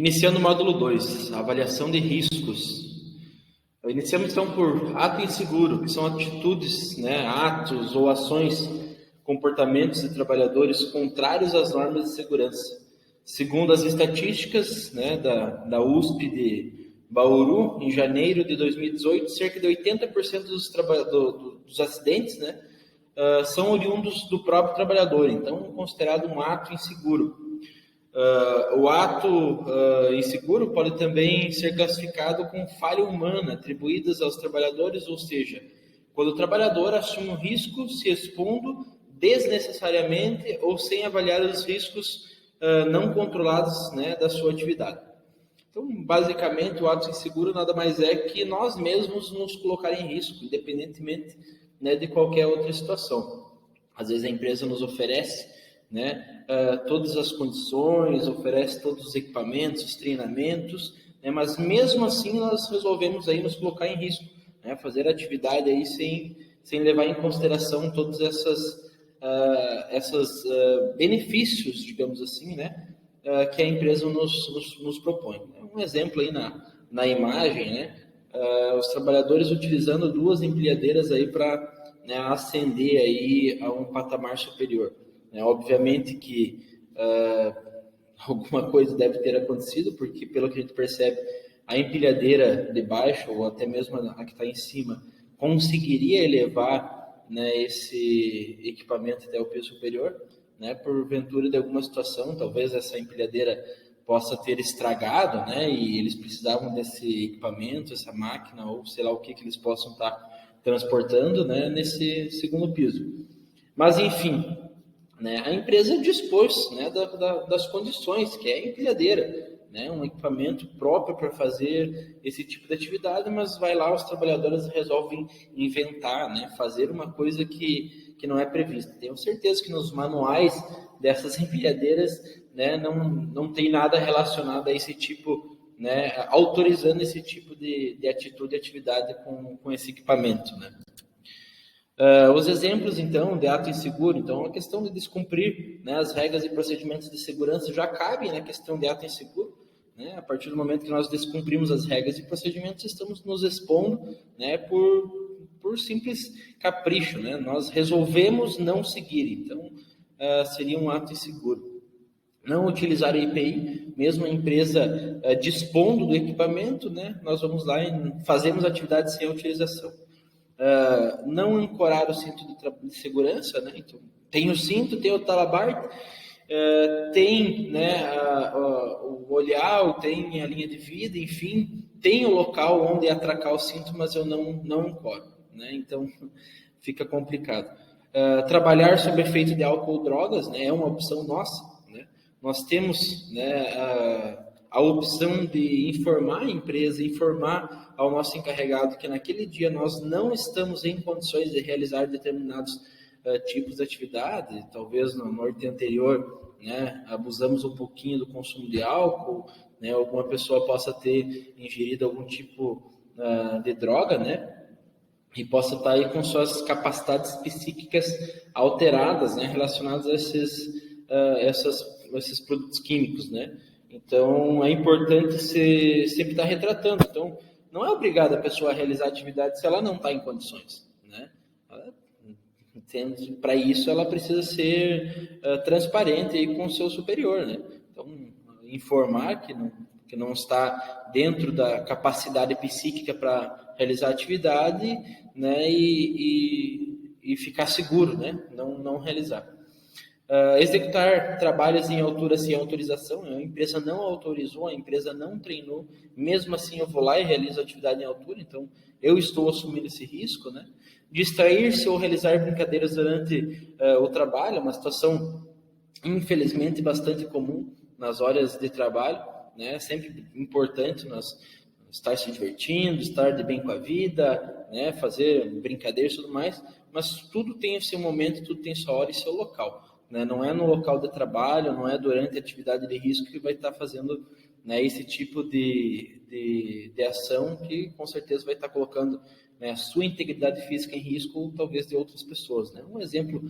Iniciando o módulo 2, avaliação de riscos. Iniciamos então por ato inseguro, que são atitudes, atos ou ações, comportamentos de trabalhadores contrários às normas de segurança. Segundo as estatísticas da USP de Bauru, em janeiro de 2018, cerca de 80% dos acidentes são oriundos do próprio trabalhador, então considerado um ato inseguro. O ato inseguro pode também ser classificado como falha humana atribuídas aos trabalhadores, ou seja, quando o trabalhador assume um risco se expondo desnecessariamente ou sem avaliar os riscos não controlados da sua atividade. Então, basicamente, o ato inseguro nada mais é que nós mesmos nos colocar em risco, independentemente de qualquer outra situação. Às vezes a empresa nos oferece todas as condições, oferece todos os equipamentos, os treinamentos, mas mesmo assim nós resolvemos aí nos colocar em risco, fazer atividade aí sem levar em consideração todos esses benefícios, digamos assim, que a empresa nos propõe. Um exemplo aí na imagem, os trabalhadores utilizando duas empilhadeiras aí para ascender aí a um patamar superior. Obviamente que alguma coisa deve ter acontecido, porque pelo que a gente percebe, a empilhadeira de baixo, ou até mesmo a que está em cima, conseguiria elevar esse equipamento até o piso superior, porventura de alguma situação, talvez essa empilhadeira possa ter estragado, e eles precisavam desse equipamento, essa máquina, ou sei lá o que eles possam estar transportando nesse segundo piso. Mas, enfim, a empresa dispôs das condições, que é a empilhadeira, um equipamento próprio para fazer esse tipo de atividade, mas vai lá, os trabalhadores resolvem inventar, fazer uma coisa que não é prevista. Tenho certeza que nos manuais dessas empilhadeiras não tem nada relacionado a esse tipo, autorizando esse tipo de atitude e atividade com esse equipamento. Os exemplos, então, de ato inseguro, então, a questão de descumprir as regras e procedimentos de segurança já cabe na questão de ato inseguro. A partir do momento que nós descumprimos as regras e procedimentos, estamos nos expondo por simples capricho. Nós resolvemos não seguir, então, seria um ato inseguro. Não utilizar a EPI, mesmo a empresa dispondo do equipamento, nós vamos lá e fazemos atividades sem a utilização. Não ancorar o cinto de segurança, então, tem o cinto, tem o talabarte, tem o olhar, tem a linha de vida, enfim, tem o local onde atracar o cinto, mas eu não ancoro, então fica complicado. Trabalhar sob efeito de álcool ou drogas é uma opção nossa. Nós temos a opção de informar a empresa, informar ao nosso encarregado que naquele dia nós não estamos em condições de realizar determinados tipos de atividade, talvez na noite anterior abusamos um pouquinho do consumo de álcool, alguma pessoa possa ter ingerido algum tipo de droga, e possa estar aí com suas capacidades psíquicas alteradas, relacionadas a esses produtos químicos, Então, é importante sempre estar retratando. Então, não é obrigado a pessoa a realizar atividade se ela não está em condições, Para isso, ela precisa ser transparente aí com o seu superior, Então, informar que não está dentro da capacidade psíquica para realizar atividade, e ficar seguro, não realizar. Executar trabalhos em altura sem autorização, a empresa não autorizou, a empresa não treinou, mesmo assim eu vou lá e realizo a atividade em altura, então eu estou assumindo esse risco, Distrair-se ou realizar brincadeiras durante o trabalho, é uma situação infelizmente bastante comum nas horas de trabalho, sempre importante nós estar se divertindo, estar de bem com a vida, fazer brincadeiras e tudo mais, mas tudo tem o seu momento, tudo tem sua hora e seu local. Não é no local de trabalho, não é durante a atividade de risco que vai estar fazendo esse tipo de ação que com certeza vai estar colocando a sua integridade física em risco ou talvez de outras pessoas. Um exemplo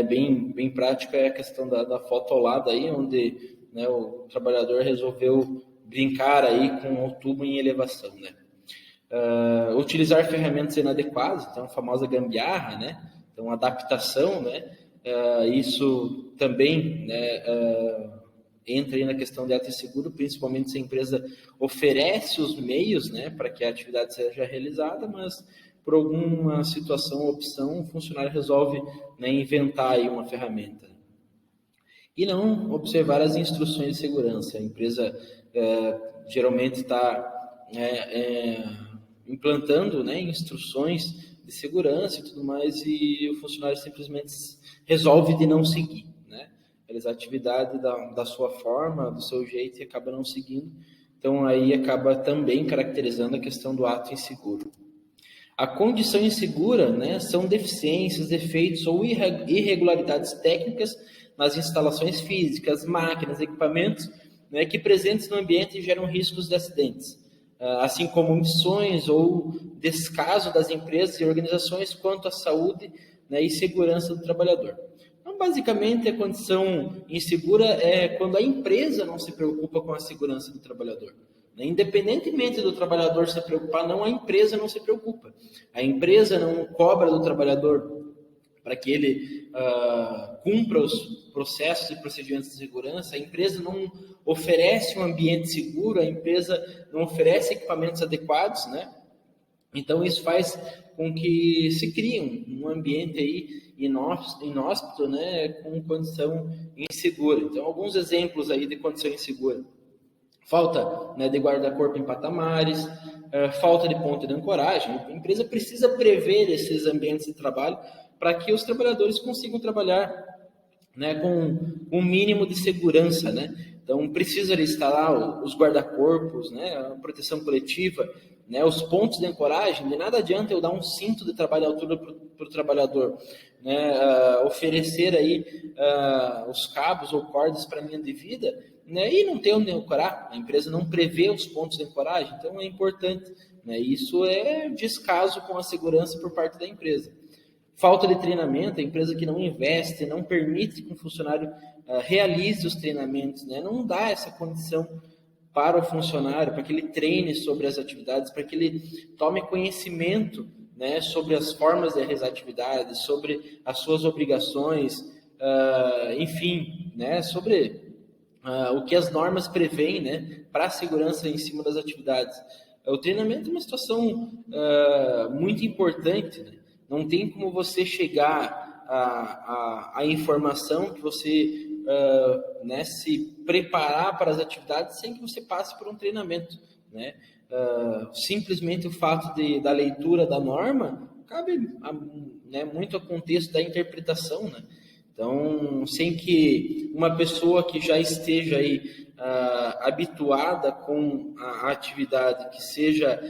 bem prático é a questão da foto ao lado, aí, onde o trabalhador resolveu brincar aí com o tubo em elevação, né? Utilizar ferramentas inadequadas, então a famosa gambiarra, né? Então adaptação, né? Isso também, né, entra aí na questão de ato inseguro, principalmente se a empresa oferece os meios, né, para que a atividade seja realizada, mas por alguma situação ou opção, o funcionário resolve, né, inventar aí uma ferramenta. E não observar as instruções de segurança. A empresa geralmente está implantando, né, instruções de segurança e tudo mais, e o funcionário simplesmente resolve de não seguir, né? Realizar a atividade da sua forma, do seu jeito, e acaba não seguindo. Então, aí acaba também caracterizando a questão do ato inseguro. A condição insegura, né, são deficiências, defeitos ou irregularidades técnicas nas instalações físicas, máquinas, equipamentos, né, que presentes no ambiente geram riscos de acidentes, assim como omissões ou descaso das empresas e organizações quanto à saúde, né, e segurança do trabalhador. Então, basicamente, a condição insegura é quando a empresa não se preocupa com a segurança do trabalhador. Independentemente do trabalhador se preocupar, não, a empresa não se preocupa. A empresa não cobra do trabalhador para que ele cumpra os processos e procedimentos de segurança, a empresa não oferece um ambiente seguro, a empresa não oferece equipamentos adequados, né? Então, isso faz com que se crie um ambiente aí inóspito, né, com condição insegura. Então, alguns exemplos aí de condição insegura. Falta, né, de guarda-corpo em patamares, falta de ponto de ancoragem. A empresa precisa prever esses ambientes de trabalho para que os trabalhadores consigam trabalhar, né, com um mínimo de segurança, né? Então, precisa instalar os guarda-corpos, né, a proteção coletiva, né, os pontos de ancoragem. De nada adianta eu dar um cinto de trabalho à altura para o trabalhador, né, oferecer aí os cabos ou cordas para linha de vida, né, e não ter onde ancorar. A empresa não prevê os pontos de ancoragem, então é importante, né? Isso é descaso com a segurança por parte da empresa. Falta de treinamento, a empresa que não investe, não permite que um funcionário realize os treinamentos, né? Não dá essa condição para o funcionário, para que ele treine sobre as atividades, para que ele tome conhecimento, né, sobre as formas de realizar atividades, sobre as suas obrigações, enfim, né, sobre o que as normas prevêem, né, para a segurança em cima das atividades. O treinamento é uma situação muito importante, né? Não tem como você chegar à informação que você né, se preparar para as atividades sem que você passe por um treinamento, né? Simplesmente o fato da leitura da norma cabe né, muito ao contexto da interpretação, né? Então, sem que uma pessoa que já esteja aí habituada com a atividade, que seja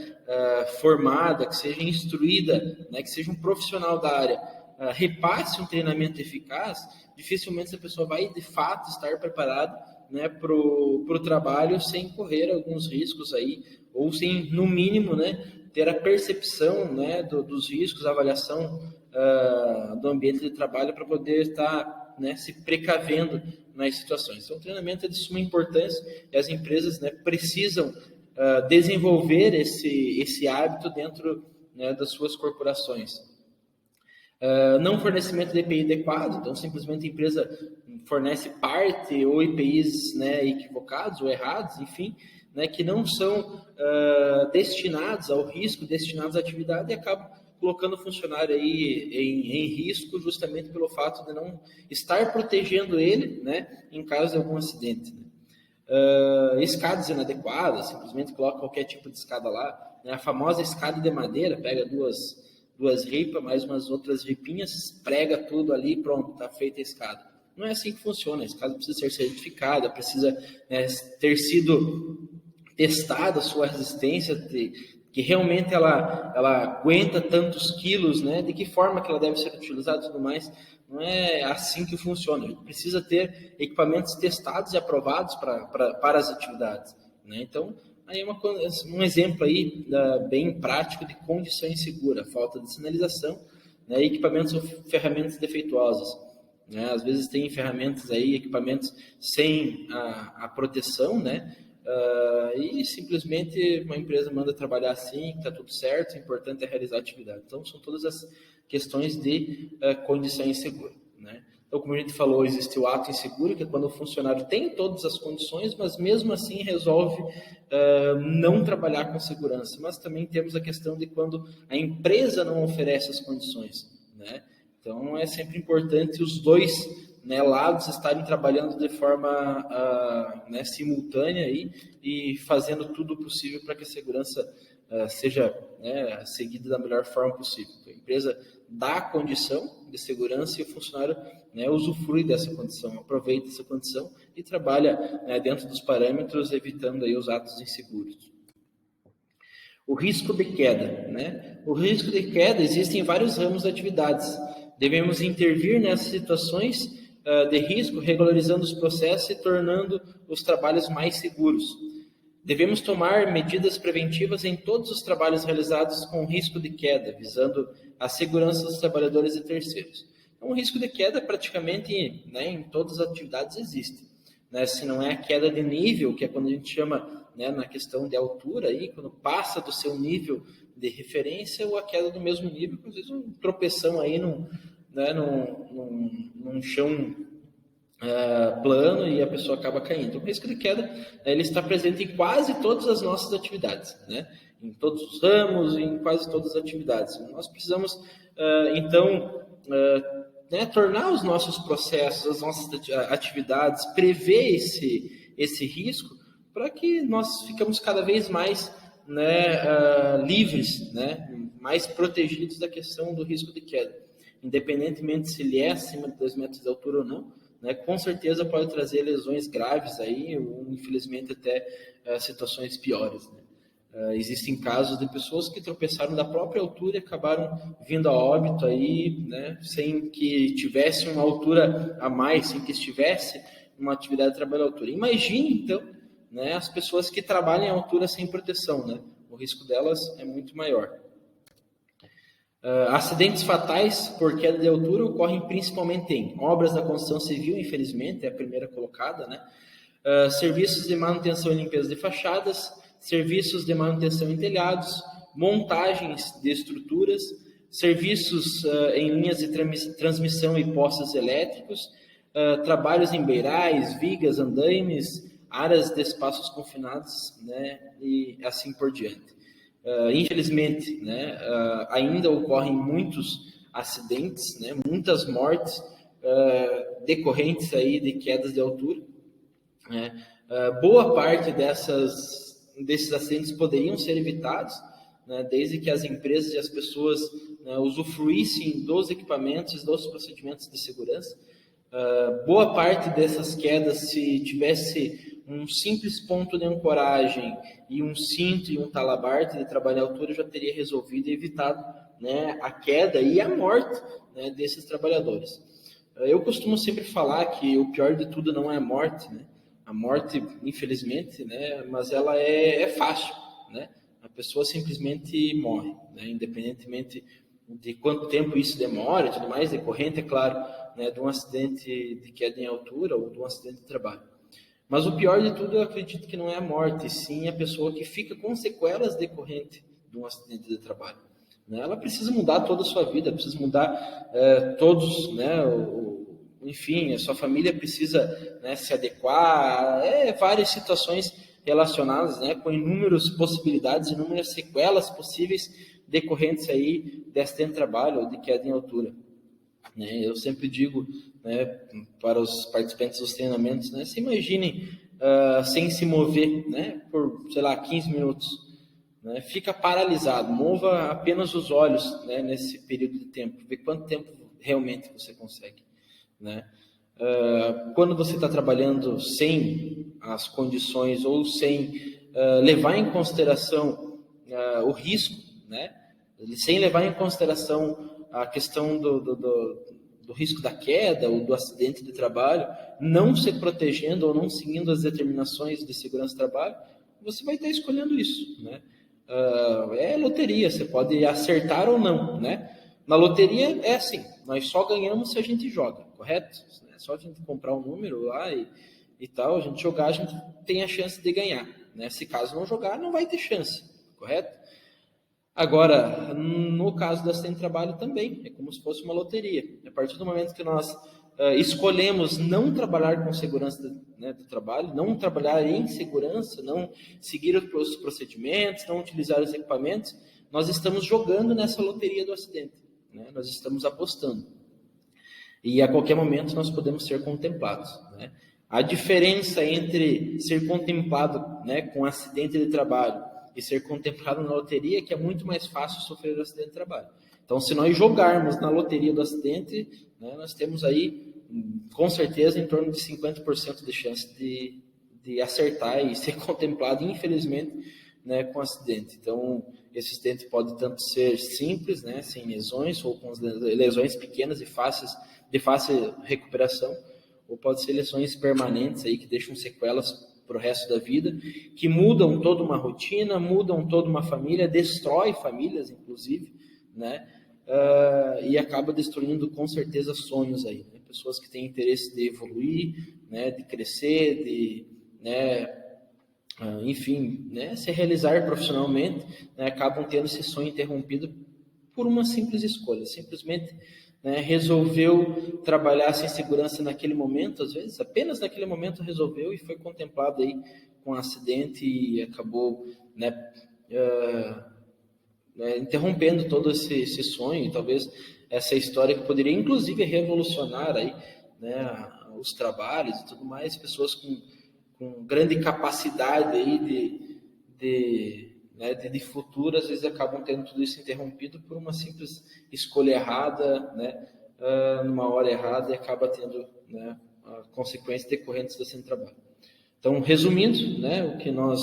formada, que seja instruída, né, que seja um profissional da área, repasse um treinamento eficaz, dificilmente essa pessoa vai de fato estar preparada, né, para o trabalho sem correr alguns riscos aí, ou sem, no mínimo, né, ter a percepção, né, dos riscos, a avaliação do ambiente de trabalho para poder estar, né, se precavendo nas situações. Então, o treinamento é de suma importância e as empresas, né, precisam desenvolver esse hábito dentro, né, das suas corporações. Não fornecimento de EPI adequado, então simplesmente a empresa fornece parte ou EPIs, né, equivocados ou errados, enfim, né, que não são destinados ao risco, destinados à atividade, e acabam colocando o funcionário aí em risco justamente pelo fato de não estar protegendo ele, né, em caso de algum acidente. Né? Escadas inadequadas, simplesmente coloca qualquer tipo de escada lá, né? A famosa escada de madeira, pega duas ripas, mais umas outras ripinhas, prega tudo ali e pronto, está feita a escada. Não é assim que funciona, a escada precisa ser certificada, precisa, né, ter sido testada a sua resistência, que realmente ela aguenta tantos quilos, né, de que forma que ela deve ser utilizada e tudo mais. Não é assim que funciona, a gente precisa ter equipamentos testados e aprovados para as atividades, né? Então, aí um exemplo aí bem prático de condição insegura, falta de sinalização, né, equipamentos ou ferramentas defeituosas. Né? Às vezes tem ferramentas aí, equipamentos sem a proteção, né, E simplesmente uma empresa manda trabalhar assim, está tudo certo, o importante é realizar a atividade. Então, são todas as questões de condição insegura, né? Então, como a gente falou, existe o ato inseguro, que é quando o funcionário tem todas as condições, mas mesmo assim resolve não trabalhar com segurança. Mas também temos a questão de quando a empresa não oferece as condições, né? Então, é sempre importante os dois, né, lados estarem trabalhando de forma simultânea aí, e fazendo tudo o possível para que a segurança seja, né, seguida da melhor forma possível. A empresa dá a condição de segurança e o funcionário, né, usufrui dessa condição, aproveita essa condição e trabalha, né, dentro dos parâmetros, evitando aí os atos inseguros. O risco de queda, né? O risco de queda existe em vários ramos de atividades. Devemos intervir nessas situações de risco, regularizando os processos e tornando os trabalhos mais seguros. Devemos tomar medidas preventivas em todos os trabalhos realizados com risco de queda, visando a segurança dos trabalhadores e terceiros. Então, o risco de queda praticamente, né, em todas as atividades existe, né? Se não é a queda de nível, que é quando a gente chama, né, na questão de altura, aí, quando passa do seu nível de referência, ou a queda do mesmo nível, às vezes um tropeção aí num chão plano e a pessoa acaba caindo. Então, o risco de queda, ele está presente em quase todas as nossas atividades, né? Em todos os ramos, em quase todas as atividades. Nós precisamos, né, tornar os nossos processos, as nossas atividades, prever esse risco, para que nós ficamos cada vez mais, né, livres, né, mais protegidos da questão do risco de queda. Independentemente se ele é acima de 2 metros de altura ou não, né, com certeza pode trazer lesões graves aí, ou infelizmente até situações piores, né? Existem casos de pessoas que tropeçaram da própria altura e acabaram vindo a óbito aí, né, sem que tivesse uma altura a mais, sem que estivesse uma atividade de trabalho à altura. Imagine, então, né, as pessoas que trabalham em altura sem proteção, né? O risco delas é muito maior. Acidentes fatais por queda de altura ocorrem principalmente em obras da construção civil, infelizmente, é a primeira colocada, né? Serviços de manutenção e limpeza de fachadas, serviços de manutenção em telhados, montagens de estruturas, serviços em linhas de transmissão e postes elétricos, trabalhos em beirais, vigas, andaimes, áreas de espaços confinados, né, e assim por diante. Infelizmente, né, ainda ocorrem muitos acidentes, né, muitas mortes decorrentes aí de quedas de altura, né? Boa parte desses acidentes poderiam ser evitados, né, desde que as empresas e as pessoas, né, usufruíssem dos equipamentos, dos procedimentos de segurança. Boa parte dessas quedas, se tivesse um simples ponto de ancoragem e um cinto e um talabarte de trabalho à altura, já teria resolvido e evitado, né, a queda e a morte, né, desses trabalhadores. Eu costumo sempre falar que o pior de tudo não é a morte, né? A morte, infelizmente, né, mas ela é fácil, né? A pessoa simplesmente morre, né, independentemente de quanto tempo isso demora e tudo mais, decorrente, é claro, né, de um acidente de queda em altura ou de um acidente de trabalho. Mas o pior de tudo, eu acredito que não é a morte, sim a pessoa que fica com sequelas decorrentes de um acidente de trabalho, né? Ela precisa mudar toda a sua vida, precisa mudar todos, né, enfim, a sua família precisa, né, se adequar, várias situações relacionadas, né, com inúmeras possibilidades, inúmeras sequelas possíveis decorrentes aí de acidente de trabalho ou de queda em altura. Eu sempre digo, né, para os participantes dos treinamentos, né, se imaginem sem se mover, né, por, sei lá, 15 minutos. Né, fica paralisado, mova apenas os olhos, né, nesse período de tempo, vê quanto tempo realmente você consegue. Né? Quando você está trabalhando sem as condições ou sem levar em consideração o risco, né? Sem levar em consideração a questão do risco da queda ou do acidente de trabalho, não se protegendo ou não seguindo as determinações de segurança do trabalho, você vai estar escolhendo isso, né? É loteria, você pode acertar ou não, né? Na loteria é assim, nós só ganhamos se a gente joga, correto? É só a gente comprar um número lá e tal, a gente jogar, a gente tem a chance de ganhar, né? Se caso não jogar, não vai ter chance, correto? Agora, no caso do acidente de trabalho também, é como se fosse uma loteria. A partir do momento que nós escolhemos não trabalhar com segurança do trabalho, não trabalhar em segurança, não seguir os procedimentos, não utilizar os equipamentos, nós estamos jogando nessa loteria do acidente, né? Nós estamos apostando. E a qualquer momento nós podemos ser contemplados, né? A diferença entre ser contemplado, né, com acidente de trabalho e ser contemplado na loteria é que é muito mais fácil sofrer um acidente de trabalho. Então, se nós jogarmos na loteria do acidente, né, nós temos aí, com certeza, em torno de 50% de chance de acertar e ser contemplado, infelizmente, né, com acidente. Então, esse acidente pode tanto ser simples, né, sem lesões, ou com lesões pequenas e fáceis, de fácil recuperação, ou pode ser lesões permanentes aí que deixam sequelas para o resto da vida, que mudam toda uma rotina, mudam toda uma família, destrói famílias, inclusive, né? E acaba destruindo com certeza sonhos aí, né? Pessoas que têm interesse de evoluir, né, de crescer, de, né, enfim, né, se realizar profissionalmente, né, acabam tendo esse sonho interrompido por uma simples escolha, simplesmente, né, resolveu trabalhar sem segurança naquele momento, às vezes, apenas naquele momento resolveu e foi contemplado aí com um acidente e acabou, né, interrompendo todo esse sonho, e talvez essa história que poderia, inclusive, revolucionar aí, né, os trabalhos e tudo mais, pessoas com grande capacidade aí de futuro, às vezes acabam tendo tudo isso interrompido por uma simples escolha errada, né, numa hora errada, e acaba tendo, né, consequências decorrentes desse trabalho. Então, resumindo, né, o que nós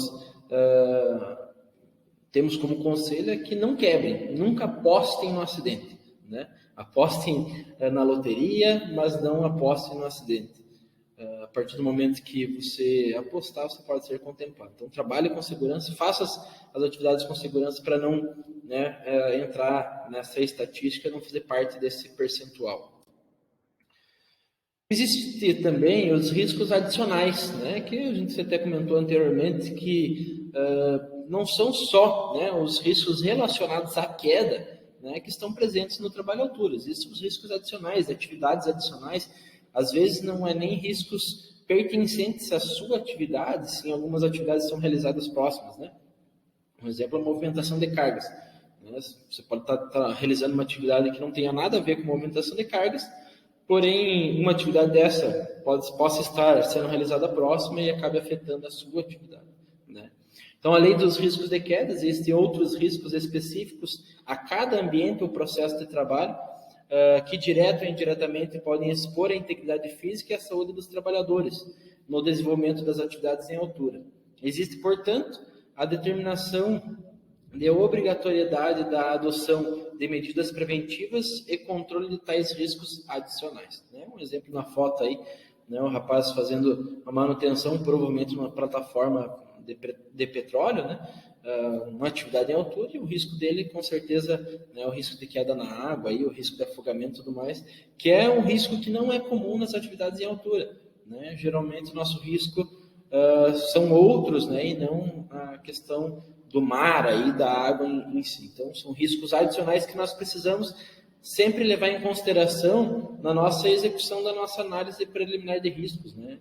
temos como conselho é que não quebrem, nunca apostem no acidente, né? Apostem na loteria, mas não apostem no acidente. A partir do momento que você apostar, você pode ser contemplado. Então, trabalhe com segurança, faça as atividades com segurança para não, né, entrar nessa estatística, não fazer parte desse percentual. Existem também os riscos adicionais, né, que a gente até comentou anteriormente, que não são só, né, os riscos relacionados à queda, né, que estão presentes no trabalho à altura. Existem os riscos adicionais, atividades adicionais. Às vezes não é nem riscos pertencentes à sua atividade, sim, algumas atividades são realizadas próximas, né? Um exemplo é a movimentação de cargas, né? Você pode estar realizando uma atividade que não tenha nada a ver com movimentação de cargas, porém uma atividade dessa possa estar sendo realizada próxima e acabe afetando a sua atividade, né? Então, além dos riscos de quedas, existem outros riscos específicos a cada ambiente ou processo de trabalho, que direto ou indiretamente podem expor a integridade física e a saúde dos trabalhadores no desenvolvimento das atividades em altura. Existe, portanto, a determinação de obrigatoriedade da adoção de medidas preventivas e controle de tais riscos adicionais, né? Um exemplo na foto aí, né, o rapaz fazendo a manutenção, provavelmente numa plataforma de petróleo, né? Uma atividade em altura, e o risco dele, com certeza, né, o risco de queda na água, aí, o risco de afogamento e tudo mais, que é um risco que não é comum nas atividades em altura, né? Geralmente, o nosso risco são outros, né, e não a questão do mar, aí, da água em si. Então, são riscos adicionais que nós precisamos sempre levar em consideração na nossa execução da nossa análise preliminar de riscos, né?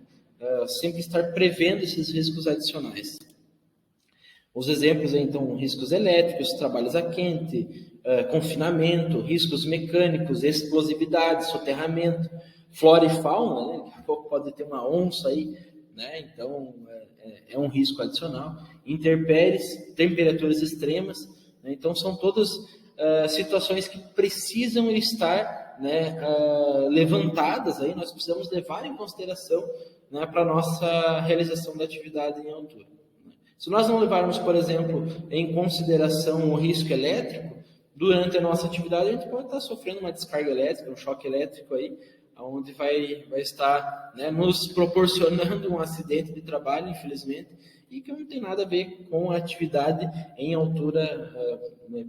Sempre estar prevendo esses riscos adicionais. Os exemplos, então, riscos elétricos, trabalhos a quente, confinamento, riscos mecânicos, explosividade, soterramento, flora e fauna, né? Daqui a pouco pode ter uma onça aí, né? Então, é um risco adicional. Intempéries, temperaturas extremas, né? Então, são todas situações que precisam estar, né, levantadas, aí nós precisamos levar em consideração, né, para a nossa realização da atividade em altura. Se nós não levarmos, por exemplo, em consideração o risco elétrico, durante a nossa atividade a gente pode estar sofrendo uma descarga elétrica, um choque elétrico aí, onde vai estar, né, nos proporcionando um acidente de trabalho, infelizmente, e que não tem nada a ver com a atividade em altura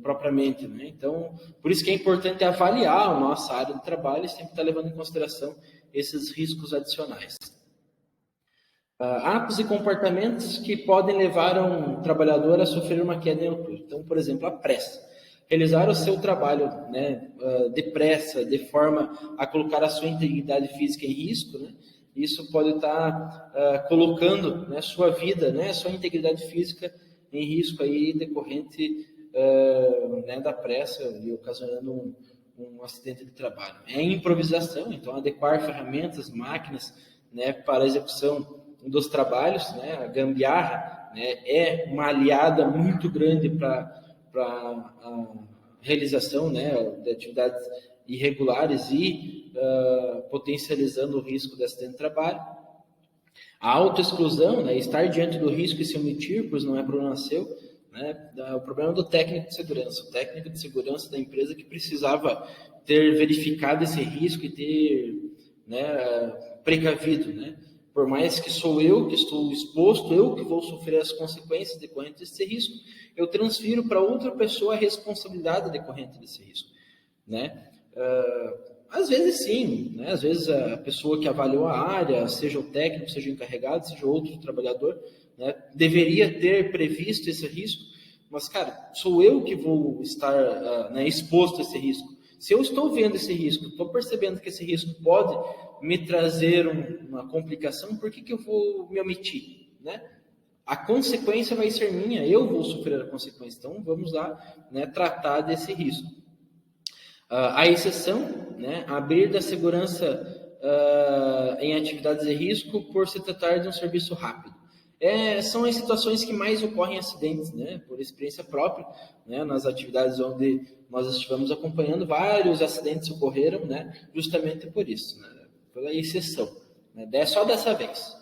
propriamente, né? Então, por isso que é importante avaliar a nossa área de trabalho e sempre estar levando em consideração esses riscos adicionais. Atos e comportamentos que podem levar um trabalhador a sofrer uma queda em altura. Então, por exemplo, a pressa. Realizar o seu trabalho, né, depressa, de forma a colocar a sua integridade física em risco, né, isso pode estar colocando, né, sua vida, né, sua integridade física em risco aí decorrente né, da pressa e ocasionando um acidente de trabalho. É improvisação, então adequar ferramentas, máquinas, né, para a execução dos trabalhos, né, a gambiarra, né, é uma aliada muito grande para a realização, né, de atividades irregulares e potencializando o risco de acidente de trabalho. A autoexclusão, né, estar diante do risco e se omitir, pois não é problema seu, né, o problema do técnico de segurança. O técnico de segurança da empresa que precisava ter verificado esse risco e ter, né, precavido, né? Por mais que sou eu que estou exposto, eu que vou sofrer as consequências decorrentes desse risco, eu transfiro para outra pessoa a responsabilidade decorrente desse risco, né? Às vezes sim, né? Às vezes a pessoa que avaliou a área, seja o técnico, seja o encarregado, seja outro trabalhador, né, deveria ter previsto esse risco, mas, cara, sou eu que vou estar né, exposto a esse risco. Se eu estou vendo esse risco, estou percebendo que esse risco pode me trazer uma complicação, por que eu vou me omitir, né? A consequência vai ser minha, eu vou sofrer a consequência. Então, vamos lá, né, tratar desse risco. A exceção, né, abrir da segurança em atividades de risco por se tratar de um serviço rápido. São as situações que mais ocorrem acidentes, né, por experiência própria, né, nas atividades onde nós estivemos acompanhando, vários acidentes ocorreram, né, justamente por isso, né, pela exceção, né, só dessa vez.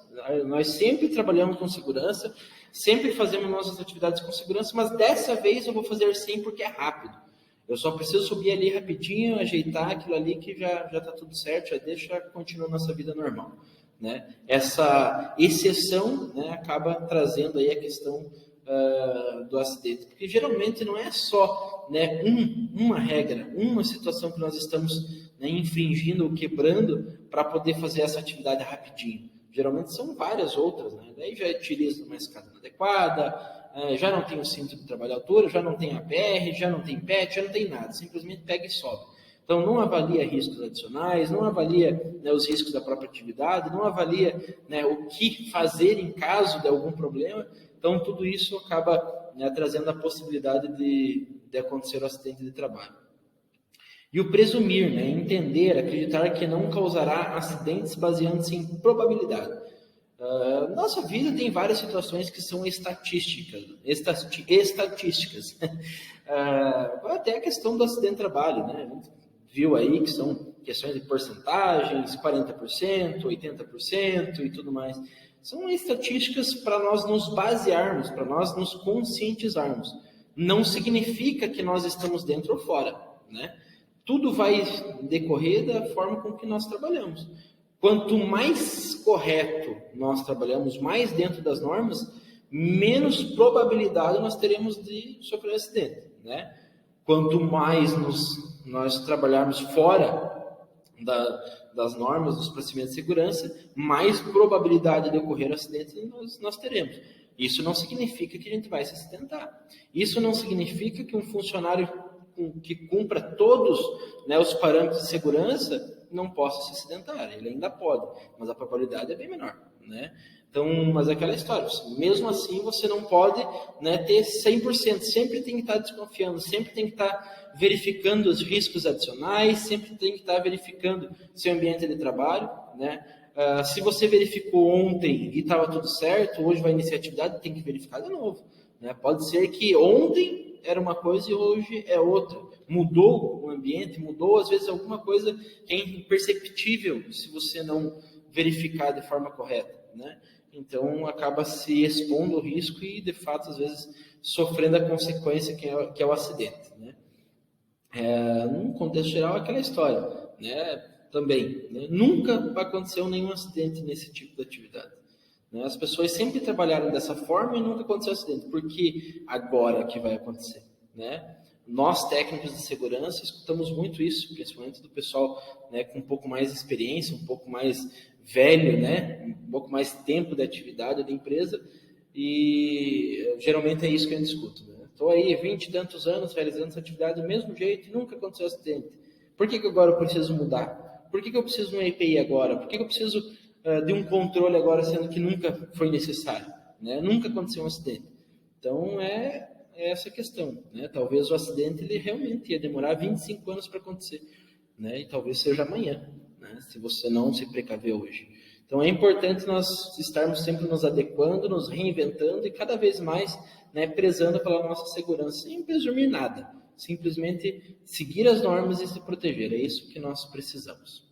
Nós sempre trabalhamos com segurança, sempre fazemos nossas atividades com segurança, mas dessa vez eu vou fazer sim porque é rápido. Eu só preciso subir ali rapidinho, ajeitar aquilo ali que já está tudo certo, já deixa, continua a nossa vida normal, né? Essa exceção, né, acaba trazendo aí a questão do acidente, porque geralmente não é só, né, uma regra, uma situação que nós estamos, né, infringindo ou quebrando para poder fazer essa atividade rapidinho. Geralmente são várias outras, né? Daí já utiliza uma escada inadequada, já não tem o cinto de trabalho à altura, já não tem APR, já não tem PET, já não tem nada, simplesmente pega e sobe. Então, não avalia riscos adicionais, não avalia, né, os riscos da própria atividade, não avalia, né, o que fazer em caso de algum problema. Então, tudo isso acaba, né, trazendo a possibilidade de acontecer o acidente de trabalho. E o presumir, né, entender, acreditar que não causará acidentes baseando-se em probabilidade. Nossa vida tem várias situações que são estatísticas. Até a questão do acidente de trabalho, né? A gente viu aí que são questões de porcentagens, 40%, 80% e tudo mais. São estatísticas para nós nos basearmos, para nós nos conscientizarmos. Não significa que nós estamos dentro ou fora, né? Tudo vai decorrer da forma com que nós trabalhamos. Quanto mais correto nós trabalhamos, mais dentro das normas, menos probabilidade nós teremos de sofrer acidente, né? Quanto mais nós trabalharmos fora das normas, dos procedimentos de segurança, mais probabilidade de ocorrer acidente nós teremos. Isso não significa que a gente vai se acidentar. Isso não significa que um funcionário que cumpra todos, né, os parâmetros de segurança não possa se acidentar. Ele ainda pode, mas a probabilidade é bem menor, né? Então, mas é aquela história, mesmo assim você não pode, né, ter 100%, sempre tem que estar desconfiando, sempre tem que estar verificando os riscos adicionais, sempre tem que estar verificando seu ambiente de trabalho, né? Se você verificou ontem e estava tudo certo, hoje vai iniciar a atividade, tem que verificar de novo, né? Pode ser que ontem era uma coisa e hoje é outra. Mudou o ambiente, mudou às vezes alguma coisa que é imperceptível se você não verificar de forma correta, né? Então acaba se expondo ao risco e de fato às vezes sofrendo a consequência que é o acidente, né? Num contexto geral, aquela história, né? Também, né? Nunca aconteceu nenhum acidente nesse tipo de atividade. As pessoas sempre trabalharam dessa forma e nunca aconteceu acidente. Por que agora que vai acontecer, né? Nós, técnicos de segurança, escutamos muito isso, principalmente do pessoal, né, com um pouco mais de experiência, um pouco mais velho, né? Um pouco mais tempo de atividade da empresa, e geralmente é isso que eu discuto. Estou aí 20 e tantos anos realizando essa atividade do mesmo jeito e nunca aconteceu acidente. Por que agora eu preciso mudar? Por que eu preciso de uma EPI agora? Por que eu preciso de um controle agora, sendo que nunca foi necessário? Né? Nunca aconteceu um acidente. Então, é essa questão. Né? Talvez o acidente ele realmente ia demorar 25 anos para acontecer. Né? E talvez seja amanhã, né? Se você não se precaver hoje. Então, é importante nós estarmos sempre nos adequando, nos reinventando e cada vez mais, né, prezando pela nossa segurança, sem presumir nada. Simplesmente seguir as normas e se proteger. É isso que nós precisamos.